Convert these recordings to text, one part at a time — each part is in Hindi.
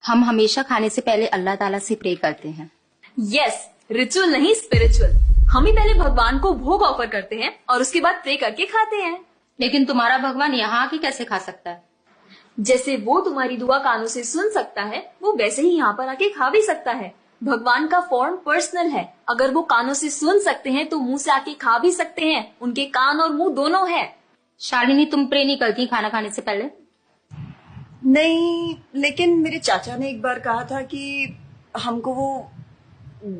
हम हमेशा खाने से पहले अल्लाह ताला से प्रे करते हैं। यस, रिचुअल नहीं स्पिरिचुअल। हम ही पहले भगवान को भोग ऑफर करते हैं और उसके बाद प्रे करके खाते हैं। लेकिन तुम्हारा भगवान यहाँ आके कैसे खा सकता है? जैसे वो तुम्हारी दुआ कानों से सुन सकता है, वो वैसे ही यहाँ पर आके खा भी सकता है। भगवान का फॉर्म पर्सनल है। अगर वो कानों से सुन सकते हैं तो मुंह से आके खा भी सकते हैं। उनके कान और मुंह दोनों है। शालिनी, तुम प्रे नहीं करती खाना खाने से पहले? नहीं, लेकिन मेरे चाचा ने एक बार कहा था कि हमको वो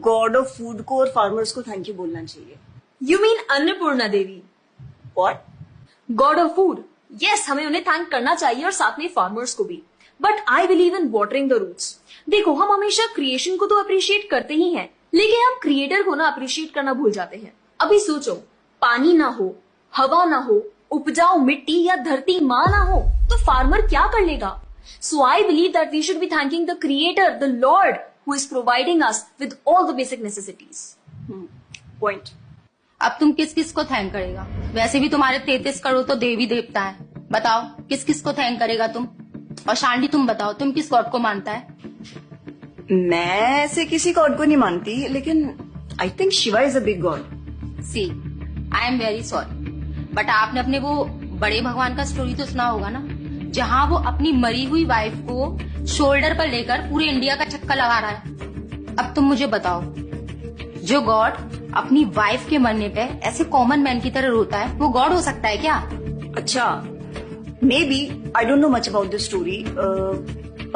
गॉड ऑफ फूड को और फार्मर्स को थैंक यू बोलना चाहिए। You mean Annapurna Devi? What? God of food. Yes, हमें उन्हें थैंक करना चाहिए और साथ में फार्मर्स को भी। But I believe in watering the roots. देखो, हम हमेशा क्रिएशन को तो अप्रिशिएट करते ही हैं, लेकिन हम क्रिएटर को ना अप्रिशिएट करना भूल जाते हैं। अभी सोचो, पानी ना हो, हवा ना हो, उपजाऊ मिट्टी या धरती माँ ना हो, तो फार्मर क्या कर लेगा? So I believe that we should be thanking the creator, the lord who is providing us with all the basic necessities. Point. अब तुम किस किस को थैंक करेगा? वैसे भी तुम्हारे 33 करोड़ तो देवी देवता है। बताओ किस किस को थैंक करेगा तुम? और शांडी, तुम बताओ, तुम किस गॉड को मानता है? मैं ऐसे किसी गॉड को नहीं मानती, लेकिन I think Shiva is a big god. See, I am very sorry, but आपने अपने वो बड़े भगवान का स्टोरी तो सुना होगा ना, जहाँ वो अपनी मरी हुई वाइफ को शोल्डर पर लेकर पूरे इंडिया का चक्कर लगा रहा है। अब तुम मुझे बताओ, जो गॉड अपनी वाइफ के मरने पे ऐसे कॉमन मैन की तरह रोता है, वो गॉड हो सकता है क्या? अच्छा, may be, I don't know much about this story,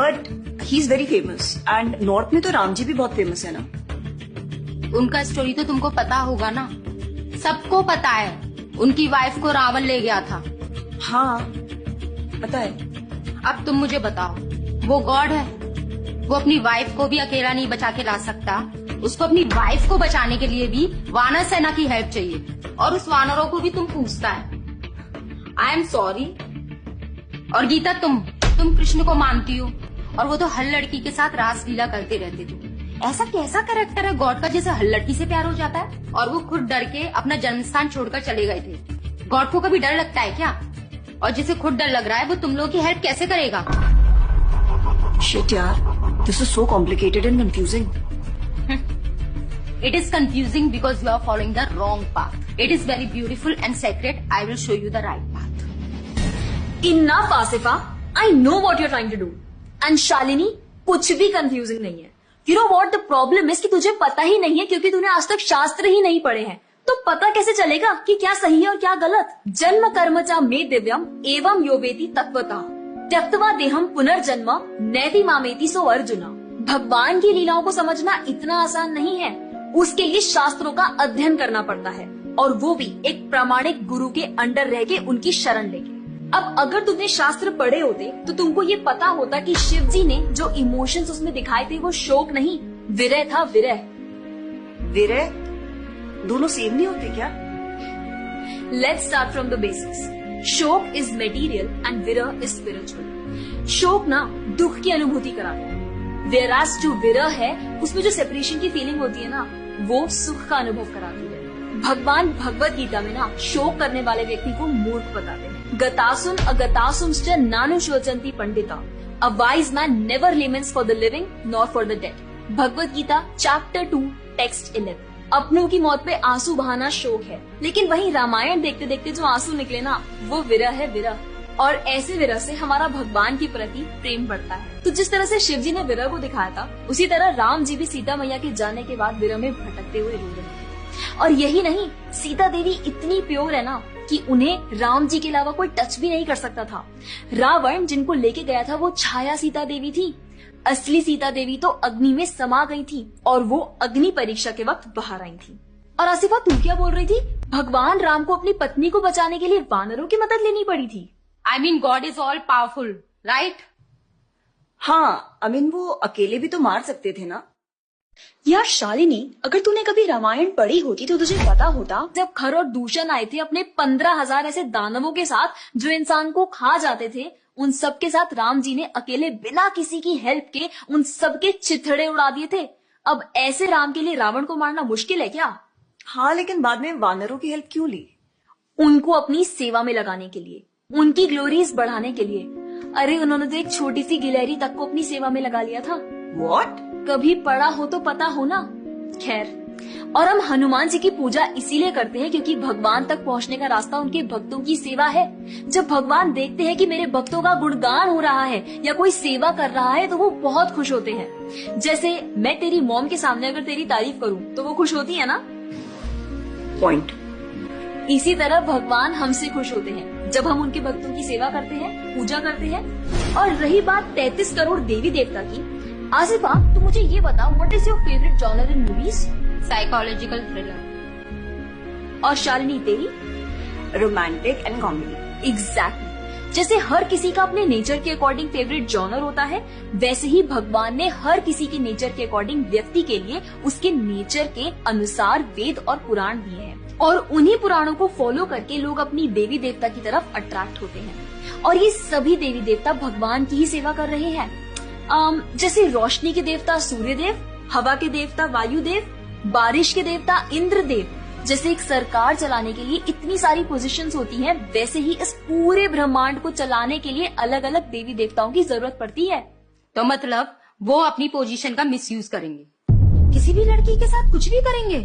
but he is very famous and north में तो राम जी भी बहुत फेमस है ना। उनका स्टोरी तो तुमको पता होगा ना, सबको पता है। उनकी वाइफ को रावण ले गया था। हाँ, पता है। अब तुम मुझे बताओ, वो गॉड है? वो अपनी वाइफ को भी अकेला नहीं बचा के ला सकता। उसको अपनी वाइफ को बचाने के लिए भी वानर सेना की हेल्प चाहिए, और उस वानरों को भी तुम पूछता है। I am sorry. और गीता, तुम कृष्ण को मानती हो, और वो तो हर लड़की के साथ रासलीला करते रहते थे। ऐसा कैसा कैरेक्टर है गॉड का जैसे हर लड़की से प्यार हो जाता है? और वो खुद डर के अपना जन्मस्थान छोड़कर चले गए थे। गॉड को कभी डर लगता है क्या? और जिसे खुद डर लग रहा है वो तुम लोगों की हेल्प कैसे करेगा? शिट यार, this is so complicated and confusing. It is confusing because you are following the wrong path. It is very beautiful and sacred. I will show you the right path. Enough, Asifa. I know what you're trying to do. And Shalini, कुछ भी confusing नहीं है। You know what the problem is कि तुझे पता ही नहीं है, क्योंकि तूने आज तक शास्त्र ही नहीं पढ़े हैं। तो पता कैसे चलेगा कि क्या सही है और क्या गलत? जन्म कर्म चा मे दिव्यम एवं योवेति तत्वतः त्यक्त्वा देहम पुनर्जन्म नैति मामेति सो अर्जुना। भगवान की लीलाओं को समझना इतना आसान नहीं है। उसके लिए शास्त्रों का अध्ययन करना पड़ता है, और वो भी एक प्रामाणिक गुरु के अंडर रह के उनकी शरण लेके। अब अगर तुमने शास्त्र पढ़े होते तो तुमको ये पता होता कि शिव जी ने जो इमोशंस उसमें दिखाए थे वो शोक नहीं, विरह था। विरह विरह दोनों सेम नहीं होते क्या? Let's start from the basics. शोक इज मेटीरियल एंड विरह इज स्पिरिचुअल। शोक ना दुख की अनुभूति कराता है, वेराज जो विरह है उसमें जो सेपरेशन की फीलिंग होती है ना, वो सुख का अनुभव कराती है। भगवान भगवत गीता में ना शोक करने वाले व्यक्ति को मूर्ख बताते हैं। गतासुम अगतासुमश्च नानुशोचन्ति पंडिता। A wise man never laments for the living nor for the dead. Bhagavad Gita chapter 2 text 11। अपनों की मौत पे आंसू बहाना शोक है, लेकिन वहीं रामायण देखते देखते जो आंसू निकले ना, वो विरह है, विरह। और ऐसे विरह से हमारा भगवान के प्रति प्रेम बढ़ता है। तो जिस तरह से शिव जी ने विरह को दिखाया था, उसी तरह राम जी भी सीता मैया के जाने के बाद विरह में भटकते हुए रो रहे थे। और यही नहीं, सीता देवी इतनी प्योर है ना कि उन्हें राम जी के अलावा कोई टच भी नहीं कर सकता था। रावण जिनको लेके गया था वो छाया सीता देवी थी। असली सीता देवी तो अग्नि में समा गई थी, और वो अग्नि परीक्षा के वक्त बाहर आई थी। और आसिफा, तू क्या बोल रही थी? भगवान राम को अपनी पत्नी को बचाने के लिए वानरों की मदद लेनी पड़ी थी। I mean, God is all powerful, right? हाँ, I mean, वो अकेले भी तो मार सकते थे ना। यार शालिनी, अगर तूने कभी रामायण पढ़ी होती तो तुझे पता होता, जब खर और दूषण आए थे अपने 15,000 ऐसे दानवों के साथ जो इंसान को खा जाते थे, उन सब के साथ राम जी ने अकेले बिना किसी की हेल्प के उन सबके चिथड़े उड़ा दिए थे। अब ऐसे राम के लिए रावण को मारना मुश्किल है क्या? हाँ, लेकिन बाद में वानरों की हेल्प क्यों ली? उनको अपनी सेवा में लगाने के लिए, उनकी ग्लोरीज बढ़ाने के लिए। अरे उन्होंने तो एक छोटी सी गिलहरी तक को अपनी सेवा में लगा लिया था। What? कभी पढ़ा हो तो पता हो ना। खैर, और हम हनुमान जी की पूजा इसीलिए करते हैं क्योंकि भगवान तक पहुंचने का रास्ता उनके भक्तों की सेवा है। जब भगवान देखते हैं कि मेरे भक्तों का गुणगान हो रहा है या कोई सेवा कर रहा है तो वो बहुत खुश होते हैं। जैसे मैं तेरी मॉम के सामने अगर तेरी तारीफ करूं तो वो खुश होती है ना। Point. इसी तरह भगवान हमसे खुश होते हैं जब हम उनके भक्तों की सेवा करते हैं, पूजा करते हैं। और रही बात 33 करोड़ देवी देवता की, आसिफा तो मुझे ये बताओ, what is your favourite genre in movies? Psychological thriller. और शालिनी तेरी? Romantic and comedy. एग्जैक्टली। जैसे हर किसी का अपने नेचर के अकॉर्डिंग फेवरेट जॉनर होता है, वैसे ही भगवान ने हर किसी के नेचर के अकॉर्डिंग व्यक्ति के लिए उसके नेचर के अनुसार वेद और पुराण दिए हैं। और उन्हीं पुराणों को फॉलो करके लोग अपनी देवी देवता की तरफ अट्रैक्ट होते हैं। और ये सभी देवी देवता भगवान की ही सेवा कर रहे हैं। जैसे रोशनी के देवता सूर्य देव, हवा के देवता वायु देव, बारिश के देवता इंद्र देव। जैसे एक सरकार चलाने के लिए इतनी सारी पोजीशंस होती हैं, वैसे ही इस पूरे ब्रह्मांड को चलाने के लिए अलग अलग देवी देवताओं की जरूरत पड़ती है। तो मतलब वो अपनी पोजीशन का मिसयूज करेंगे, किसी भी लड़की के साथ कुछ भी करेंगे,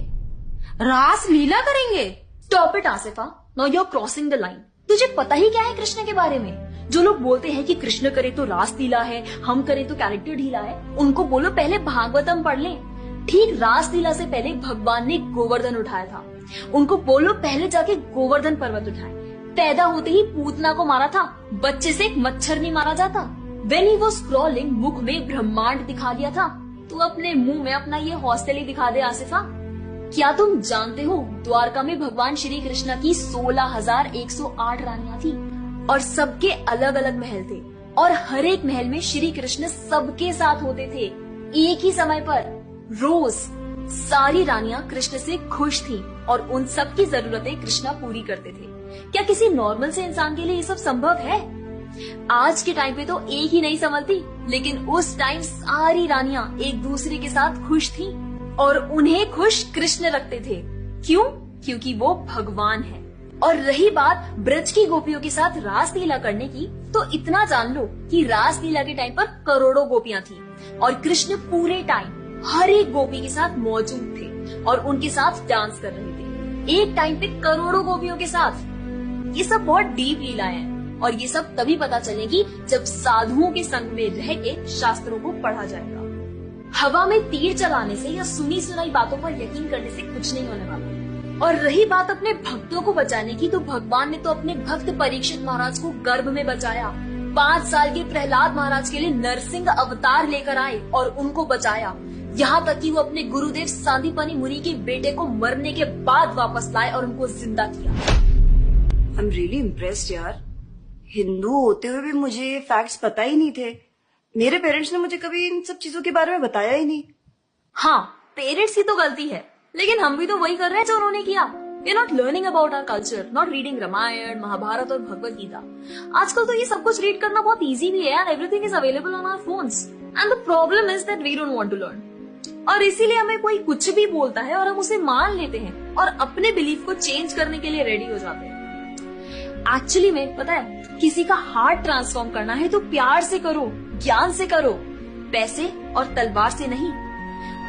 रास लीला करेंगे। Stop it Asifa, now you are crossing the line. तुझे पता ही क्या है कृष्ण के बारे में? जो लोग बोलते हैं कि कृष्ण करे तो रास लीला है, हम करें तो कैरेक्टर ढीला है, उनको बोलो पहले भागवतम पढ़ लें। ठीक रास लीला से पहले भगवान ने गोवर्धन उठाया था। उनको बोलो पहले जाके गोवर्धन पर्वत उठाए। पैदा होते ही पूतना को मारा था, बच्चे से एक मच्छर नहीं मारा जाता। When he was crawling, मुख में ब्रह्मांड दिखा दिया था। तू अपने मुंह में अपना ये हॉस्टल ही दिखा दे आसिफा। क्या तुम जानते हो द्वारका में भगवान श्री कृष्ण की 16,108 रानियां थी और सबके अलग अलग महल थे और हर एक महल में श्री कृष्ण सबके साथ होते थे एक ही समय पर। रोज सारी रानियां कृष्ण से खुश थीं और उन सब की जरूरतें कृष्णा पूरी करते थे। क्या किसी नॉर्मल से इंसान के लिए ये सब संभव है? आज के टाइम पे तो एक ही नहीं संभलती, लेकिन उस टाइम सारी रानियां एक दूसरे के साथ खुश थीं और उन्हें खुश कृष्ण रखते थे। क्यों? क्योंकि वो भगवान है। और रही बात ब्रज की गोपियों के साथ रास लीला करने की, तो इतना जान लो कि रास लीला के टाइम पर करोड़ों गोपियां थी और कृष्ण पूरे टाइम हर एक गोपी के साथ मौजूद थे और उनके साथ डांस कर रहे थे एक टाइम पे करोड़ों गोपियों के साथ। ये सब बहुत डीप लीलाएं हैं और ये सब तभी पता चलेगी जब साधुओं के संग में रह के शास्त्रों को पढ़ा जाएगा। हवा में तीर चलाने से या सुनी सुनाई बातों पर यकीन करने से कुछ नहीं होने वाला। और रही बात अपने भक्तों को बचाने की, तो भगवान ने तो अपने भक्त परीक्षित महाराज को गर्भ में बचाया। 5 साल के प्रहलाद महाराज के लिए नरसिंह अवतार लेकर आए और उनको बचाया। यहाँ तक कि वो अपने गुरुदेव सांदीपनी मुनि के बेटे को मरने के बाद वापस लाए और उनको जिंदा किया। I'm really impressed यार। हिंदू होते हुए भी मुझे ये फैक्ट्स पता ही नहीं थे। मेरे पेरेंट्स ने मुझे कभी इन सब चीजों के बारे में बताया ही नहीं। हाँ, पेरेंट्स की तो गलती है, लेकिन हम भी तो वही कर रहे हैं जो उन्होंने किया। We are not learning about our culture, not reading Ramayan, Mahabharat और भगवत गीता। आजकल तो ये सब कुछ रीड करना बहुत इजी भी है and everything is available on our phones. And the problem is that we don't want to learn. और इसीलिए हमें कोई कुछ भी बोलता है और हम उसे मान लेते हैं और अपने बिलीफ को चेंज करने के लिए रेडी हो जाते हैं। एक्चुअली में पता है, किसी का हार्ट ट्रांसफॉर्म करना है तो प्यार से करो, ज्ञान से करो, पैसे और तलवार से नहीं।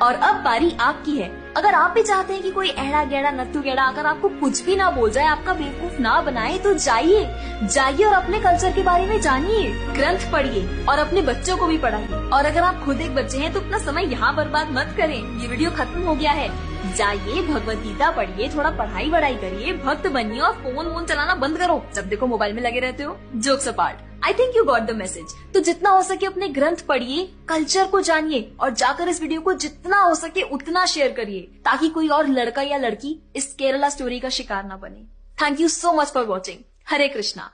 और अब बारी आपकी है। अगर आप भी चाहते हैं कि कोई एड़ा गेड़ा नत्थु गेड़ा अगर आपको कुछ भी ना बोल जाए, आपका बेवकूफ ना बनाए, तो जाइए और अपने कल्चर के बारे में जानिए, ग्रंथ पढ़िए और अपने बच्चों को भी पढ़ाइए। और अगर आप खुद एक बच्चे हैं तो अपना समय यहाँ बर्बाद मत करें। ये वीडियो खत्म हो गया है, जाइए भगवत गीता पढ़िए, थोड़ा पढ़ाई वढ़ाई करिए, भक्त बनिए और फोन चलाना बंद करो। जब देखो मोबाइल में लगे रहते हो। Jokes apart, I think you got the message. तो जितना हो सके अपने ग्रंथ पढ़िए, कल्चर को जानिए और जाकर इस वीडियो को जितना हो सके उतना शेयर करिए, ताकि कोई और लड़का या लड़की इस केरला स्टोरी का शिकार न बने। Thank you so much for watching. Hare Krishna.